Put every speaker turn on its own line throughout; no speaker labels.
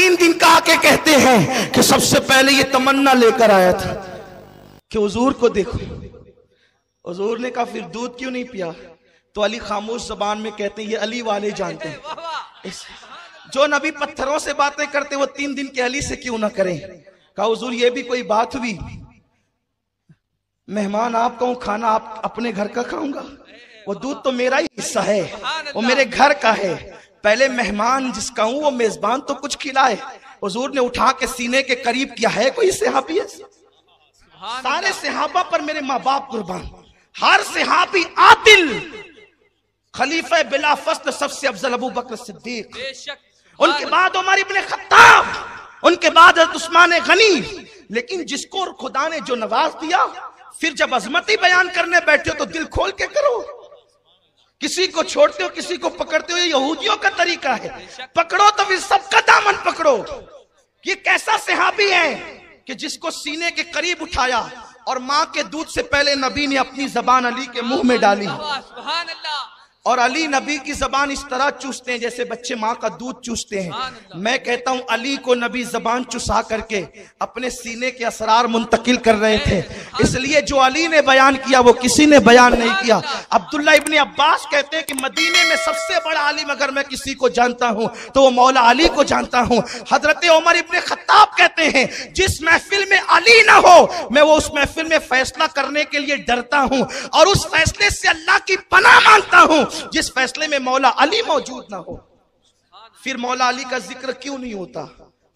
3 दिन का आके कहते हैं कि सबसे पहले ये तमन्ना लेकर आया था कि हुजूर को देखो। हुजूर ने कहा फिर दूध क्यों नहीं पिया? तो अली खामोश जबान में कहते हैं ये अली वाले जानते हैं, जो नबी पत्थरों से बातें करते वो 3 दिन के अली से क्यों ना करें। कहा हुजूर ये भी कोई बात हुई, मेहमान आपका हूं, खाना आप अपने घर का खाऊंगा, वो दूध तो मेरा ही हिस्सा है, वो मेरे घर का है, पहले मेहमान जिसका हूं वो मेजबान तो कुछ खिलाए। हुजूर ने उठा के सीने के करीब किया है कोई सहाबी ऐसा? सारे सहाबा पर मेरे माँ बाप कुर्बान, हर सहाबी आदिल, खलीफा बिला फस्ल सबसे अफजल अबू बकर सिद्दीक, उनके बाद उमर इब्ने खत्ताब, उनके बाद हज़रत उस्मान गनी। लेकिन जिसको खुदा ने जो नवाज दिया, फिर जब अजमती बयान करने बैठे हो तो दिल खोल के करो। किसी को छोड़ते हो, किसी को पकड़ते हो, ये यहूदियों का तरीका है। पकड़ो तो फिर सबका दामन पकड़ो। ये कैसा सहाबी है कि जिसको सीने के करीब उठाया और माँ के दूध से पहले नबी ने अपनी जबान अली के मुंह में डाली, और अली नबी की जबान इस तरह चूसते हैं जैसे बच्चे माँ का दूध चूसते हैं। मैं कहता हूँ अली को नबी जबान चुसा करके अपने सीने के असरार मुंतकिल कर रहे थे, इसलिए जो अली ने बयान किया वो किसी ने बयान नहीं किया। अब्दुल्ला इब्ने अब्बास कहते हैं कि मदीने में सबसे बड़ा आलिम अगर मैं किसी को जानता हूँ तो वो मौला अली को जानता हूँ। हजरत उमर इब्ने खत्ताब कहते हैं जिस महफिल में अली ना हो मैं वो उस महफिल में फैसला करने के लिए डरता हूँ, और उस फैसले से अल्लाह की पनाह मांगता हूँ जिस फैसले में मौला अली मौजूद ना हो। फिर मौला अली का जिक्र क्यों नहीं होता?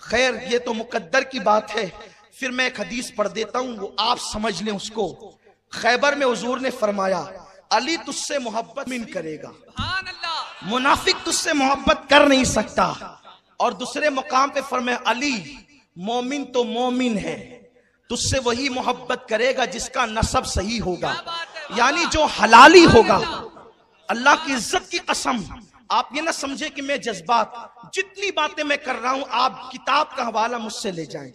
खैर ये तो मुकद्दर की बात है। फिर मैं एक हदीस पढ़ देता हूं, वो आप समझ लें उसको। खैबर में हुजूर ने फरमाया अली तुझसे मोहब्बत नहीं करेगा, मुनाफिक तुझसे मोहब्बत कर नहीं सकता। और दूसरे मुकाम पे फरमाया अली मोमिन तो मोमिन है, तुझसे वही मोहब्बत करेगा जिसका नसब सही होगा, यानी जो हलाली होगा। अल्लाह की इज्जत की कसम, आप ये ना समझे कि मैं जज्बात, जितनी बातें मैं कर रहा हूं आप किताब का हवाला मुझसे ले जाएं।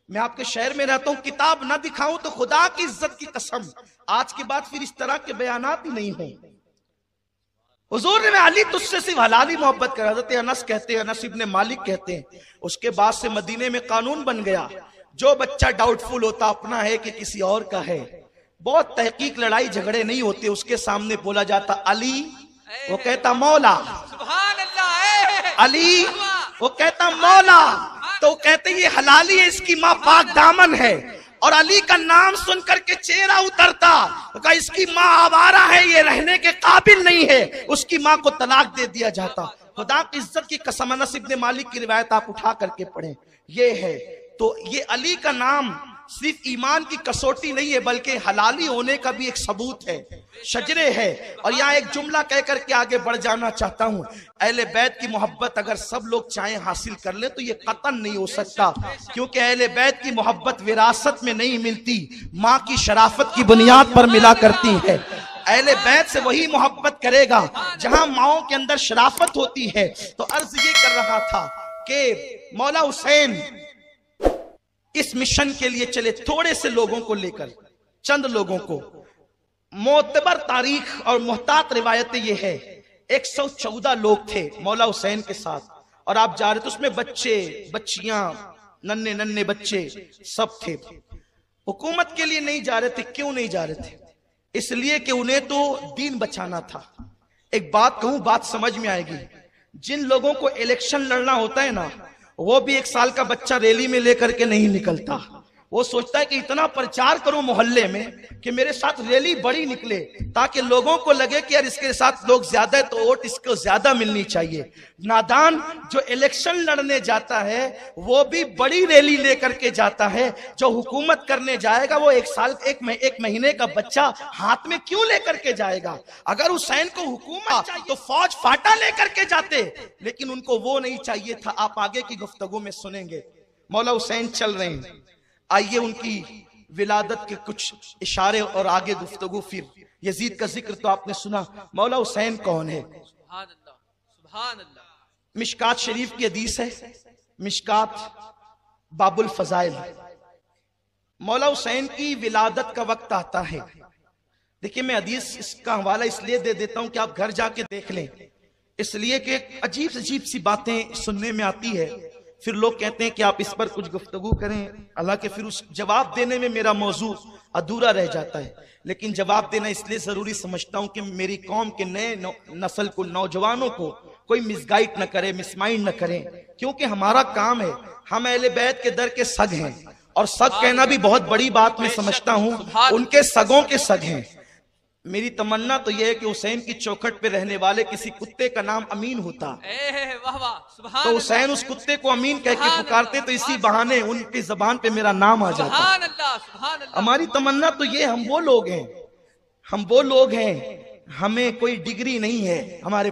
मैं आपके शहर में रहता हूं, किताब ना दिखाऊं तो खुदा की इज्जत की कसम आज के बाद फिर इस तरह के बयानात ही नहीं हों। हुजूर ने अली तुझसे सिर्फ हलाली मोहब्बत कर। हज़रत अनस कहते हैं, अनस इब्ने मालिक कहते हैं, उसके बाद से मदीने में कानून बन गया जो बच्चा डाउटफुल होता अपना है कि किसी और का है, बहुत तहकीक लड़ाई झगड़े नहीं होते, उसके सामने बोला जाता अली, वो कहता मौला, अली वो कहता मौला, तो कहते ये हलाली है, इसकी माँ पाक दामन है। और अली का नाम सुनकर के चेहरा उतरता, तो इसकी माँ आवारा है, ये रहने के काबिल नहीं है, उसकी माँ को तलाक दे दिया जाता। खुदा की इज्जत की कसम, अनस इब्ने मालिक की रिवायत आप उठा करके पढ़ें, ये है। तो ये अली का नाम सिर्फ ईमान की कसौटी नहीं है बल्कि हलाली होने का भी एक सबूत है, शजरे है। और यहाँ एक जुमला कहकर के आगे बढ़ जाना चाहता हूँ, अहले बैत की मोहब्बत अगर सब लोग चाहें हासिल कर ले तो ये कतन नहीं हो सकता, क्योंकि अहले बैत की मोहब्बत विरासत में नहीं मिलती, माँ की शराफत की बुनियाद पर मिला करती है। अहले बैत से वही मोहब्बत करेगा जहां माओं के अंदर शराफत होती है। तो अर्ज ये कर रहा था कि मौला हुसैन इस मिशन के लिए चले, थोड़े से लोगों को लेकर, चंद लोगों को। मोतबर तारीख और मुहतात रिवायतें ये है 114 लोग थे मौला हुसैन के साथ, और आप जा रहे थे उसमें बच्चे बच्चियां, नन्हे नन्हे बच्चे सब थे। हुकूमत के लिए नहीं जा रहे थे। क्यों नहीं जा रहे थे? इसलिए कि उन्हें तो दीन बचाना था। एक बात कहूं, बात समझ में आएगी। जिन लोगों को इलेक्शन लड़ना होता है ना, वो भी 1 साल का बच्चा रैली में लेकर के नहीं निकलता। वो सोचता है कि इतना प्रचार करूं मोहल्ले में कि मेरे साथ रैली बड़ी निकले, ताकि लोगों को लगे कि यार इसके साथ लोग ज्यादा है तो वोट इसको ज्यादा मिलनी चाहिए। नादान जो इलेक्शन लड़ने जाता है वो भी बड़ी रैली लेकर के जाता है। जो हुकूमत करने जाएगा वो 1 साल एक महीने का बच्चा हाथ में क्यों लेकर के जाएगा? अगर हुसैन को हुकूमत तो फौज फाटा लेकर के जाते, लेकिन उनको वो नहीं चाहिए था। आप आगे की गुफ्तगू में सुनेंगे। मौला हुसैन चल रहे हैं, आइए उनकी विलादत के कुछ इशारे और आगे गुफ्तगू। फिर यजीद का जिक्र तो आपने सुना। मौला हुसैन कौन है? मिशकात शरीफ की हदीस है, मिशकात बाबुल फजाइल। मौला हुसैन की विलादत का वक्त आता है। देखिए मैं हदीस इसका हवाला इसलिए दे देता हूं कि आप घर जाके देख लें, इसलिए कि अजीब सी बातें सुनने में आती है, फिर लोग कहते हैं कि आप इस पर कुछ गुफ्तगू करें, हालांकि फिर उस जवाब देने में मेरा मौजू अधूरा रह जाता है। लेकिन जवाब देना इसलिए जरूरी समझता हूं कि मेरी कौम के नए नस्ल को, नौजवानों को कोई मिसगाइड न करे, मिसमाइंड न करें, क्योंकि हमारा काम है, हम अहले बैत के दर के सग हैं। और सग कहना भी बहुत बड़ी बात मैं समझता हूं, उनके सगों के सग हैं। मेरी तमन्ना तो यह है कि हुसैन की चौखट पे रहने वाले किसी कुत्ते का नाम अमीन होता, तो हुसैन उस कुत्ते को अमीन कह के पुकारते, तो इसी बहाने उनकी जबान पे मेरा नाम आ जाता। हमारी तमन्ना तो ये, हम वो लोग हैं, हमें कोई डिग्री नहीं है हमारे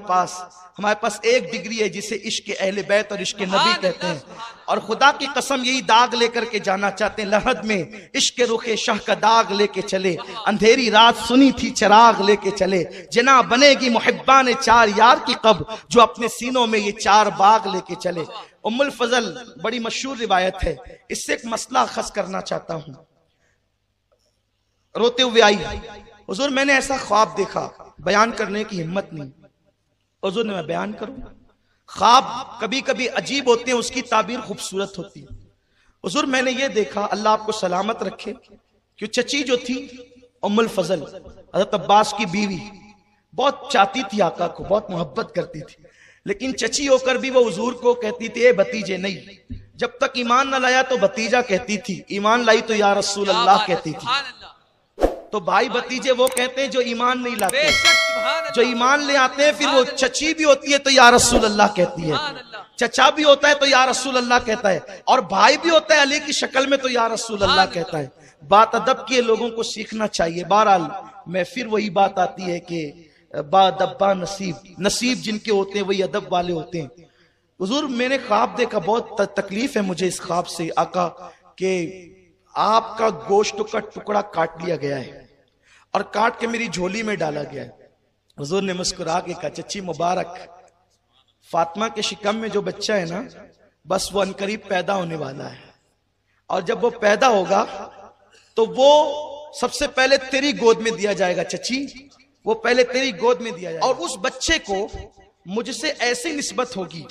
पास एक डिग्री है जिसे इश्क अहले बैत और इश्क नबी कहते हैं। और खुदा की कसम यही दाग लेकर के जाना चाहते हैं, लहद में इश्क रुखे शाह का दाग लेके चले, अंधेरी रात सुनी थी चराग लेके चले, जना बनेगी मुहिब्बान चार यार की कब, जो अपने सीनों में ये चार बाग लेके चले। उम्मुल फजल बड़ी मशहूर रिवायत है, इससे एक मसला खस करना चाहता हूं। रोते हुए आई, हुजूर मैंने ऐसा ख्वाब देखा, बयान करने की हिम्मत नहीं, हुजूर ने मैं बयान करूं। ख्वाब कभी कभी अजीब होते हैं, उसकी ताबीर खूबसूरत होती है। हुजूर मैंने ये देखा, अल्लाह आपको सलामत रखे, कि चची जो थी उम्मुल फजल, हज़रत अब्बास की बीवी, बहुत चाहती थी आका को, बहुत मोहब्बत करती थी, लेकिन चची होकर भी वो हुजूर को कहती थी ए भतीजे नहीं, जब तक ईमान न लाया तो भतीजा कहती थी, ईमान लाई तो या रसूल अल्लाह कहती थी। तो भाई भतीजे वो कहते हैं जो ईमान नहीं लाते, जो ईमान ले आते हैं, फिर वो चची भी होती है तो या रसूल अल्लाह कहती है, चचा भी होता है तो या रसूल अल्लाह कहता है, और भाई भी होता है अली की शक्ल में तो या रसूल अल्लाह कहता है। बात अदब की लोगों को सीखना चाहिए। बहरहाल मैं फिर वही बात आती है कि बादब्बा नसीब जिनके होते हैं वही अदब वाले होते हैं। हुजूर मैंने ख्वाब देखा, बहुत तकलीफ है मुझे इस ख्वाब से आका, कि आपका गोश्त का टुकड़ा काट लिया गया है और काट के मेरी झोली में डाला गया है। हुजूर ने मुस्कुरा के कहा चच्ची मुबारक, फातिमा के शिकम में जो बच्चा है ना, बस वो अनकरीब पैदा होने वाला है, और जब वो पैदा होगा तो वो सबसे पहले तेरी गोद में दिया जाएगा चची, वो पहले तेरी गोद में दिया जाएगा, और उस बच्चे को मुझसे ऐसी निस्बत होगी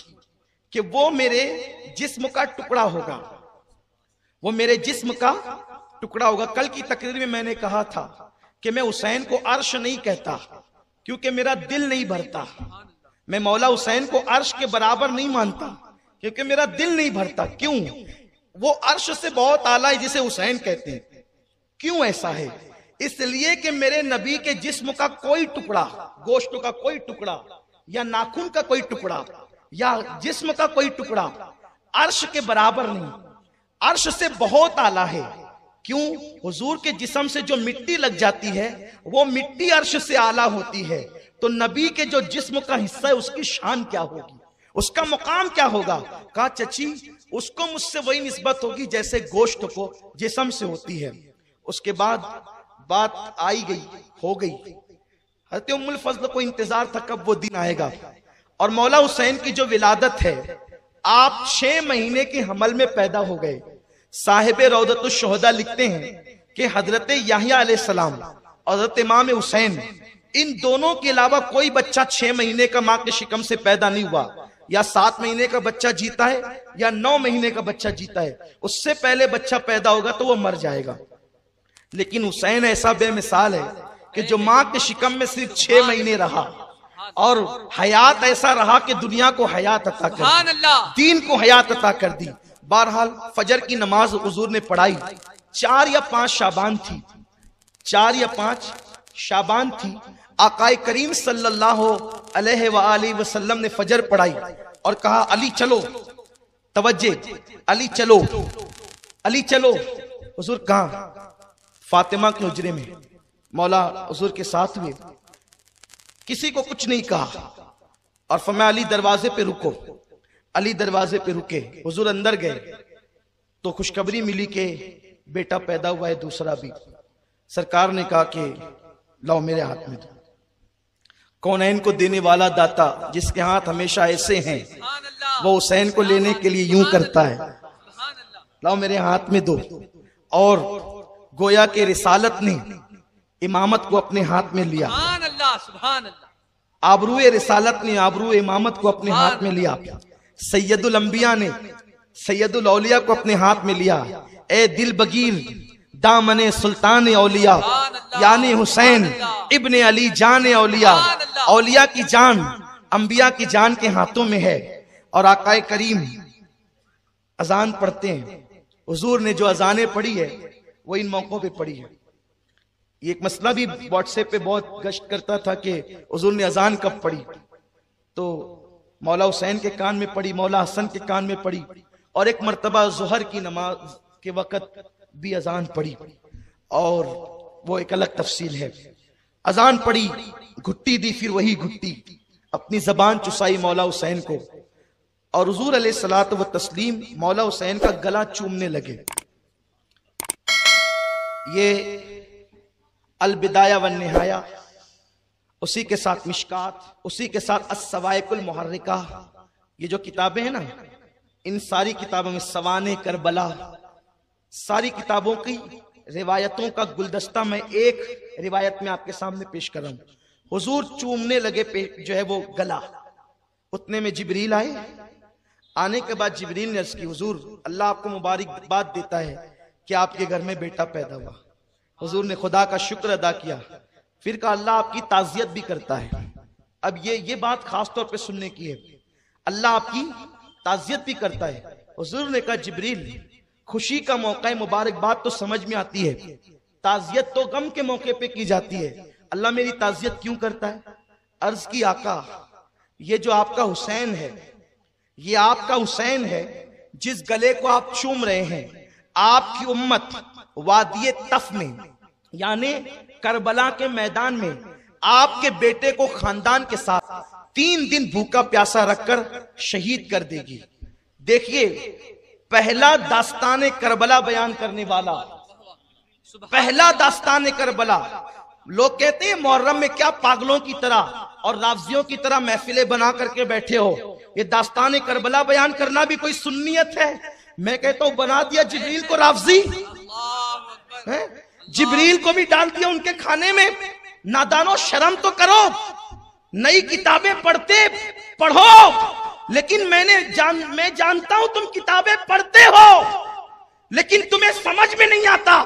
कि वो मेरे जिस्म का टुकड़ा होगा, वो मेरे जिस्म का टुकड़ा होगा। कल की तकरीर में मैंने कहा था कि मैं हुसैन को अर्श नहीं कहता, क्योंकि मेरा दिल नहीं भरता। मैं मौला हुसैन को अर्श के बराबर नहीं मानता, क्योंकि मेरा दिल नहीं भरता। क्यों? वो अर्श से बहुत आला है जिसे हुसैन कहते हैं। क्यों ऐसा है? इसलिए कि मेरे नबी के जिस्म का कोई टुकड़ा, गोश्त का कोई टुकड़ा या नाखून का कोई टुकड़ा या जिस्म का कोई टुकड़ा अर्श के बराबर नहीं, अर्श से बहुत आला है। क्यों? हुजूर के जिस्म से जो मिट्टी लग जाती है वो मिट्टी अर्श से आला होती है, तो नबी के जो जिस्म का हिस्सा है उसकी शान क्या होगी, उसका मुकाम क्या होगा? कहा चची उसको मुझसे वही निस्बत होगी जैसे गोश्त को जिस्म से होती है। उसके बाद बात आई गई, हो गई। हज़रत उम्मुल फज़ल को इंतजार था कब वो दिन आएगा, और मौला हुसैन की जो विलादत है, आप 6 महीने के हमल में पैदा हो गए। साहिब रौदतुश शुहदा लिखते हैं कि हजरत याहिया अलैहिस्सलाम और हजरत इमाम हुसैन, इन दोनों के अलावा कोई बच्चा 6 महीने का मां के शिकम से पैदा नहीं हुआ। या 7 महीने का बच्चा जीता है या 9 महीने का बच्चा जीता है, उससे पहले बच्चा पैदा होगा तो वो मर जाएगा। लेकिन हुसैन ऐसा बेमिसाल है कि जो मां के शिकम में सिर्फ 6 महीने रहा और हयात ऐसा रहा कि दुनिया को हयात अता कर दी, दीन को हयात अता कर दी। बहरहाल फजर की नमाज हुजूर ने पढ़ाई, 4 या 5 शाबान थी, 4 या 5 शाबान थी। आकाए करीम सल्लल्लाहु अलैहि वसल्लम ने फजर पढ़ाई और कहा अली चलो, तवज्जे, अली चलो, अली चलो। हुजूर कहाँ? फातिमा के हुजरे में, मौला हुजूर के साथ हुए। किसी को कुछ नहीं कहा और फरमाया अली दरवाजे पे रुको। अली दरवाजे पे रुके, हुजूर अंदर गए तो खुशखबरी मिली कि बेटा पैदा हुआ है, दूसरा भी। सरकार ने कहा कि लाओ मेरे हाथ में दो। कौनैन को देने वाला दाता जिसके हाथ हमेशा ऐसे हैं, वो हुसैन को लेने के लिए यूं करता है, लाओ मेरे हाथ में दो। और गोया के रिसालत ने इमामत को अपने हाथ में लिया, आबरूए रिसालत ने आबरूए इमामत को अपने हाथ में लिया। सैयदुल अंबिया ने सैयदुल औलिया को अपने हाथ में लिया। ए दिल बगीर दामने सुल्तान औलिया, यानी हुसैन इब्ने अली जान औलिया। औलिया की जान अंबिया की जान के हाथों में है। और आकाए करीम अजान पढ़ते हैं। हुजूर ने जो अजानें पढ़ी है वो इन मौकों पे पढ़ी है। ये एक मसला भी व्हाट्सएप पे बहुत गश्त करता था कि हुजूर ने अजान कब पढ़ी, तो मौला हुसैन के कान में पढ़ी, मौला हसन के कान में पढ़ी, और एक मर्तबा ज़ोहर की नमाज के वक़्त भी अजान पढ़ी, और वो एक अलग तफसील है। अजान पढ़ी, घुट्टी दी, फिर वही घुट्टी अपनी जबान चुसाई मौला हुसैन को, और हुजूर अलैहिस्सलातु व तस्लीम मौला हुसैन का गला चूमने लगे। ये अल बिदाया वन निहाया, उसी के साथ मिशकात, उसी के साथ अस्सवाइकुल मुहर्रिका, ये जो किताबें हैं ना, इन सारी किताबों में सवाने करबला, सारी किताबों की रिवायतों का गुलदस्ता मैं एक रिवायत में आपके सामने पेश कर रहा हूं। हुजूर चूमने लगे पे जो है वो गला। उतने में जिब्रील आए। आने के बाद जिब्रील ने अर्ज की, हुजूर अल्लाह आपको मुबारकबाद देता है कि आपके घर में बेटा पैदा हुआ। हुजूर ने खुदा का शुक्र अदा किया, फिर कहा अल्लाह आपकी ताज़ियत भी करता है। अब ये बात खास तौर पे सुनने की है, अल्लाह आपकी ताज़ियत भी करता है। हुजूर ने कहा जिब्रील, खुशी का मौका है, मुबारकबाद तो समझ में आती है, ताज़ियत तो गम के मौके पे की जाती है, अल्लाह मेरी ताज़ियत क्यों करता है? अर्ज की आका, ये जो आपका हुसैन है, ये आपका हुसैन है जिस गले को आप चूम रहे हैं। आपकी उम्मत वादिये तफ में यानी करबला के मैदान में आपके बेटे को खानदान के साथ 3 दिन भूखा प्यासा रखकर शहीद कर देगी। देखिए, पहला दास्तान करबला बयान करने वाला, पहला दास्तान करबला। लोग कहते हैं मुहर्रम में क्या पागलों की तरह और रावजियों की तरह महफिलें बना करके बैठे हो, ये दास्तान करबला बयान करना भी कोई सुन्नियत है? मैं कहता हूं बना दिया जिब्रील को रावजी, जिब्रील को भी डाल दिया उनके खाने में। नादानो, शर्म तो करो, नई किताबें पढ़ो। लेकिन मैं जानता हूं तुम किताबें पढ़ते हो, लेकिन तुम्हें समझ में नहीं आता,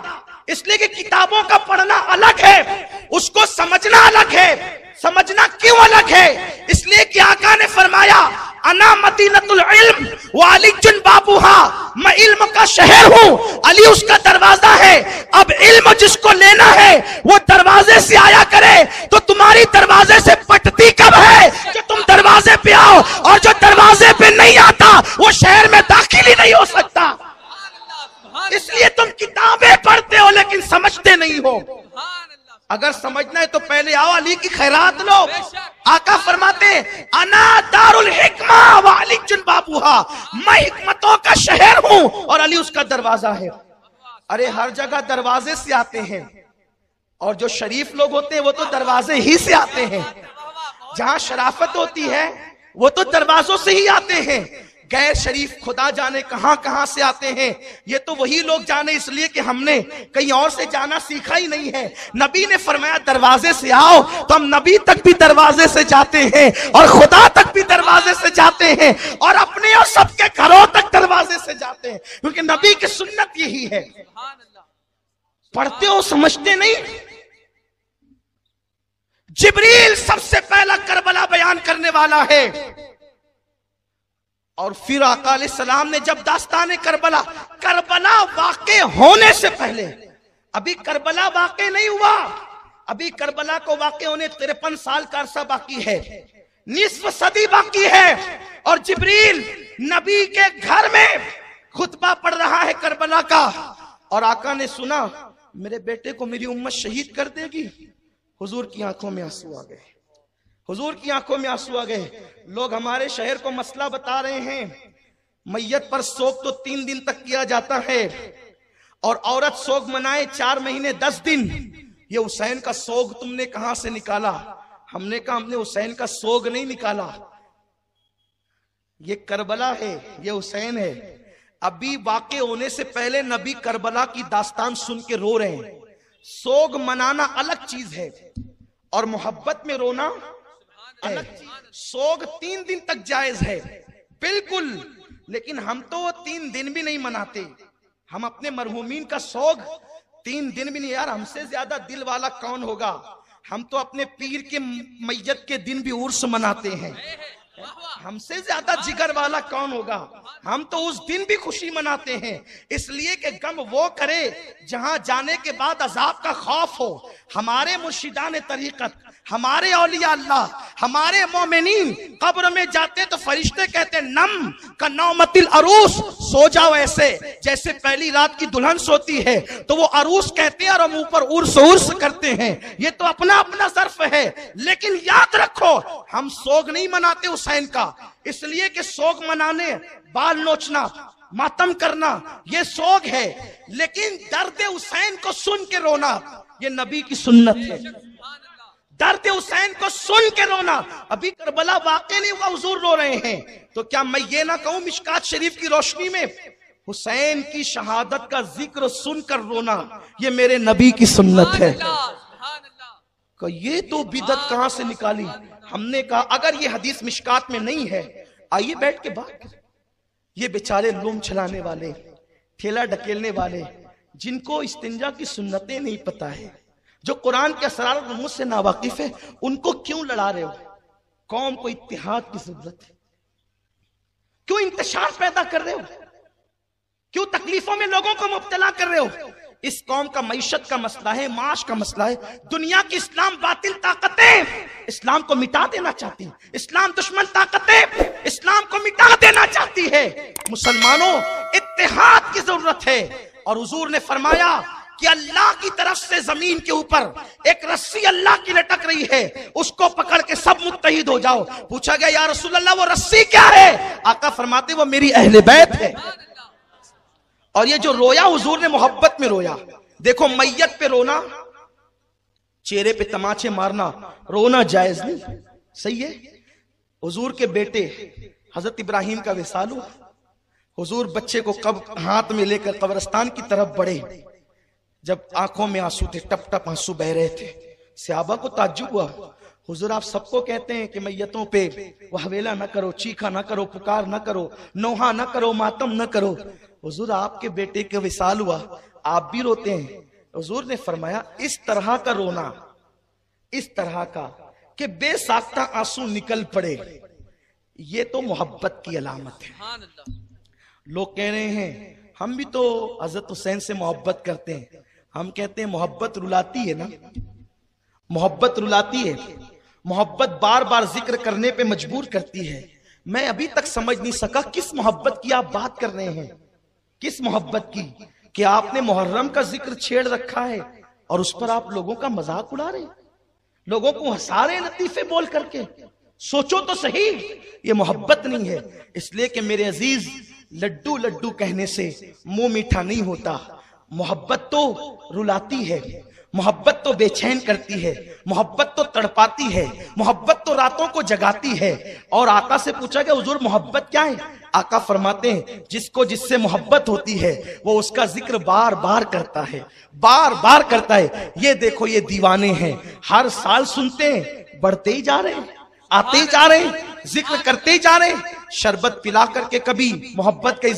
इसलिए कि किताबों का पढ़ना अलग है, उसको समझना अलग है। समझना क्यों अलग है? इसलिए कि आका ने फरमाया, अना मदीनतुल इल्म व अली जुन बाबूहा, मैं इल्म का शहर हूं, अली उसका दरवाजा है। अब इल्म जिसको लेना है वो दरवाजे से आया करे, तो तुम्हारी दरवाजे से पटती कब है कि तुम दरवाजे पे आओ, और जो दरवाजे पे नहीं आता वो शहर में दाखिल ही नहीं हो सकता। इसलिए तुम किताबें पढ़ते हो लेकिन समझते नहीं हो। अगर समझना है तो पहले आओ, अली की खैरात लो। आका फरमाते अना दारुल हिकमा व अली जुन बाबूहा, मैं हिकमतों का शहर हूं और अली उसका दरवाजा है। अरे हर जगह दरवाजे से आते हैं, और जो शरीफ लोग होते हैं वो तो दरवाजे ही से आते हैं। जहां शराफत होती है वो तो दरवाजों से ही आते हैं। गैर शरीफ खुदा जाने कहां कहां से आते हैं, ये तो वही लोग जाने, इसलिए कि हमने कहीं और से जाना सीखा ही नहीं है। नबी ने फरमाया दरवाजे से आओ, तो हम नबी तक भी दरवाजे से जाते हैं और खुदा तक भी दरवाजे से जाते हैं और अपने और सबके घरों तक दरवाजे से जाते हैं, क्योंकि नबी की सुन्नत यही है। पढ़ते हो, समझते नहीं। जिब्रील सबसे पहला करबला बयान करने वाला है। और फिर आका अलैहिस्सलाम ने जब दास्तान करबला वाक़े होने से पहले, अभी करबला वाक़े नहीं हुआ, अभी करबला को वाक़े होने 53 साल का अरसा बाकी है, निस्फ सदी बाकी है। और जिब्रील नबी के घर में खुतबा पढ़ रहा है करबला का, और आका ने सुना मेरे बेटे को मेरी उम्मत शहीद कर देगी। हुजूर की आंखों में आंसू आ गए, हुजूर की आंखों में आंसू आ गए। लोग हमारे शहर को मसला बता रहे हैं, मैयत पर सोग तो 3 दिन तक किया जाता है, और औरत सोग मनाए 4 महीने 10 दिन। ये हुसैन का सोग तुमने कहां से निकाला? हमने कहा हमने हुसैन का सोग नहीं निकाला, ये करबला है, ये हुसैन है। अभी वाक़े होने से पहले नबी करबला की दास्तान सुन के रो रहे हैं। सोग मनाना अलग चीज है और मोहब्बत में रोना अलग चीज। सोग 3 दिन तक जायज है, बिल्कुल लेकिन हम तो 3 दिन भी नहीं मनाते। हम अपने मरहूमीन का सोग 3 दिन भी नहीं। यार हमसे ज्यादा दिल वाला कौन होगा। हम तो अपने पीर के मैयत के दिन भी उर्स मनाते हैं। हमसे ज्यादा जिगर वाला कौन होगा। हम तो उस दिन भी खुशी मनाते हैं, इसलिए कि गम वो करे जहां जाने के बाद अजाब का खौफ हो। हमारे मुर्शिदान तरीकत, हमारे औलिया अल्लाह, हमारे मोमिनीन कब्र में जाते तो फरिश्ते कहते नम का नौमतिल अरूस, सो जाओ ऐसे जैसे पहली रात की दुल्हन सोती है। तो वो अरूस कहते हैं और हम ऊपर उर्स उर्स करते हैं। ये तो अपना अपना ज़र्फ है, लेकिन याद रखो हम सोग नहीं मनाते हुसैन का, इसलिए कि सोग मनाने बाल नोचना मातम करना ये सोग है, लेकिन दर्द हुसैन को सुन के रोना ये नबी की सुन्नत है। दर्द हुसैन को सुन के रोना, अभी करबला वाक़या नहीं हुआ, हुजूर रो रहे हैं, तो क्या मैं ये ना कहूं मिशकात शरीफ की रोशनी में हुसैन की शहादत का जिक्र सुनकर रोना ये मेरे नबी की सुन्नत है। तो ये तो बिदत कहां से निकाली। हमने कहा अगर ये हदीस मिशकात में नहीं है, आइए बैठ के बात। ये बेचारे लूम चलाने वाले, ठेला ढकेलने वाले, जिनको इस्तिंजा की सुन्नतें नहीं पता है, जो कुरान के असरार और रुमूज से नावाकिफ है, उनको क्यों लड़ा रहे हो। कौम को इत्तिहाद की जरूरत है, क्यों इंतशार पैदा कर रहे हो, क्यों तकलीफों में लोगों को मुब्तला कर रहे हो। इस कौम का मईशत का मसला है, माश का मसला है। दुनिया की इस्लाम बातिल ताकतें इस्लाम को मिटा देना चाहती है, इस्लाम दुश्मन ताकतें इस्लाम को मिटा देना चाहती है। मुसलमानों इत्तिहाद की जरूरत है। और हुजूर ने फरमाया कि अल्लाह की तरफ से जमीन के ऊपर एक रस्सी अल्लाह की लटक रही है, उसको पकड़ के सब मुत्तहिद हो जाओ। पूछा गया या रसूल अल्लाह वो रस्सी क्या है। आका फरमाते वो मेरी अहले बैत है। और ये जो रोया हुजूर ने मोहब्बत में रोया। देखो मैयत पे रोना, चेहरे पे तमाचे मारना, रोना जायज नहीं, सही है। हुजूर के बेटे हजरत इब्राहिम का विसाल हुआ। हुजूर बच्चे को कब हाथ में लेकर कब्रिस्तान की तरफ बढ़े, जब आंखों में आंसू थे, टप टप आंसू बह रहे थे। सहाबा को ताज्जुब हुआ, हुजूर आप सबको कहते हैं कि मैयतों पे वहवेला न करो, चीखा न करो, पुकार न करो, नोहा न करो, मातम न करो। हुजूर आपके बेटे के विसाल हुआ, आप भी रोते हैं। हुजूर ने फरमाया इस तरह का रोना, इस तरह का कि बेसाख्ता आंसू निकल पड़े, ये तो मोहब्बत की अलामत है। लोग कह रहे हैं हम भी तो हजरत हुसैन से मोहब्बत करते हैं। हम कहते हैं मोहब्बत रुलाती है ना, मोहब्बत रुलाती है। मोहब्बत बार बार जिक्र करने पे मजबूर करती है। मैं अभी तक समझ नहीं सका किस मोहब्बत की आप बात कर रहे हैं, किस मोहब्बत की कि आपने मुहर्रम का जिक्र छेड़ रखा है और उस पर आप लोगों का मजाक उड़ा रहे, लोगों को हंसा रहे लतीफे बोल करके। सोचो तो सही, ये मोहब्बत नहीं है। इसलिए कि मेरे अजीज लड्डू लड्डू कहने से मुंह मीठा नहीं होता। मोहब्बत तो रुलाती है, मोहब्बत तो बेचैन करती है, मोहब्बत तो तड़पाती है, मोहब्बत तो रातों को जगाती है। और आका से पूछा गया हुजूर मोहब्बत क्या है। आका फरमाते हैं जिसको जिससे मोहब्बत होती है वो उसका जिक्र बार बार करता है, बार बार करता है। ये देखो ये दीवाने हैं, हर साल सुनते हैं, बढ़ते ही जा रहे हैं, आते ही जा रहे हैं, जिक्र करते ही जा रहे हैं। शरबत पिला करके कभी मोहब्बत का